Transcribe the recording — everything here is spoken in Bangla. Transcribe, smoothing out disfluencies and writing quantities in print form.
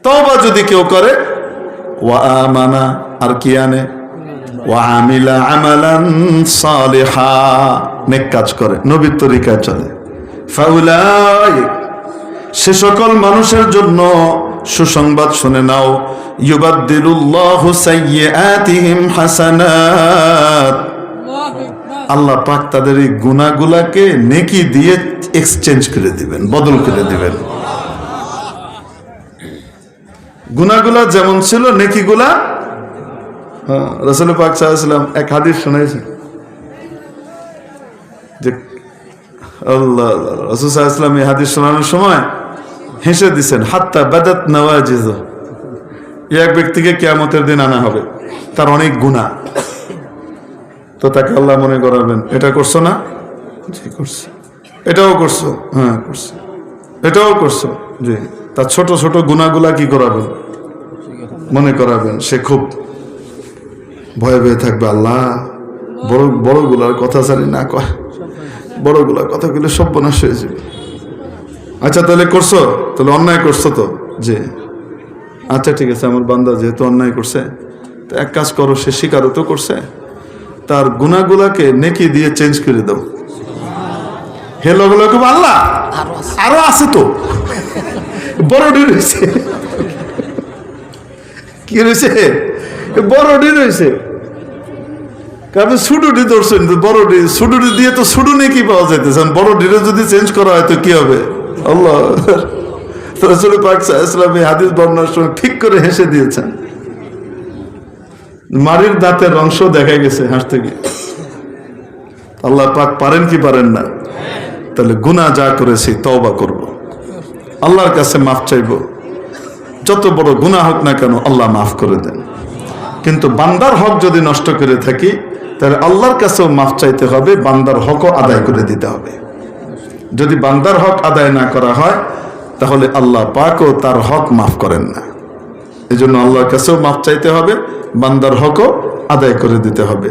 তওবা যদি কেউ করে, ওয়া আমানা, আর কি আনে, ওয়া আমিলা আমালান সালিহা, নেক কাজ করে, নবীর তরিকায় চলে, ফাউলাইক, সে সকল মানুষের জন্য সুসংবাদ শুনে নাও, ইউবাদদিলুল্লাহু সাইয়্যাতিহিম হাসানাত, আল্লাহ পাক তাদের এই গুনাহগুলাকে নেকি দিয়ে এক্সচেঞ্জ করে দিবেন, বদল করে দিবেন। গুনাহগুলা যেমন ছিল, নেকিগুলা, রাসূল পাক সাল্লাল্লাহু আলাইহি ওয়াসাল্লাম এক হাদিস শুনাইছেন যে আল্লাহ, রাসূল সাল্লাল্লাহু আলাইহি ওয়াসাল্লাম এই হাদিস শোনানোর সময় হেসে দিছেন, হাত্তা বাদাত নওয়াজিজ, এক ব্যক্তিকে কিয়ামতের দিন আনা হবে, তার অনেক গুনাহ, তো তাকে আল্লাহ মনে করাবেন, এটা করছো না, জি করছি, এটাও করছো, হ্যাঁ করছি, এটাও করছো, জি, তার ছোট ছোট গুনাহগুলা কি করাবেন, মনে করাবেন। সে খুব ভয়ে ভয়ে থাকবে, আল্লাহ বড় বড়গুলার কথা জানি না কয়, বড়গুলার কথা গুলো সব বনাশ হয়ে যাবে। আচ্ছা তাহলে করছো, তাহলে অন্যায় করছো তো, জি আচ্ছা ঠিক আছে, আমার বান্দা যেহেতু অন্যায় করছে, তো এক কাজ করো, সে স্বীকারও তো করছে, তার গুনাহগুলাকে নেকি দিয়ে চেঞ্জ করে দাও। হে লোক, আল্লাহ আরো আছে তো, বড়ডি রয়েছে, কি রয়েছে, বড়ডি রয়েছে, আপনি সুডুডি ধরছেন, বড়ডি সুডুডি দিয়ে তো সুডু নেকি পাওয়া যাইতেছেন, বড়ডিরে যদি চেঞ্জ করা হয় তো কি হবে। আল্লাহ রাসূল পাক সাল্লাল্লাহু আলাইহি ওয়াসাল্লাম এই হাদিস বর্ণনার সময় ঠিক করে হেসে দিয়েছেন, মারির দাঁতের অংশ দেখা গেছে হাসতে গিয়ে। আল্লাহ পাক পারেন কি পারেন না? তাহলে গুনাহ যা করেছি তওবা করব, আল্লাহর কাছে মাফ চাইব, যত বড় গুনাহ হোক না কেন আল্লাহ মাফ করে দেন। কিন্তু বান্দার হক যদি নষ্ট করে থাকি, তাহলে আল্লাহর কাছেও মাফ চাইতে হবে, বান্দার হকও আদায় করে দিতে হবে। যদি বান্দার হক আদায় না করা হয়, তাহলে আল্লাহ পাকও তার হক মাফ করেন না। এই জন্য আল্লাহর কাছেও মাফ চাইতে হবে, বান্দার হকও আদায় করে দিতে হবে।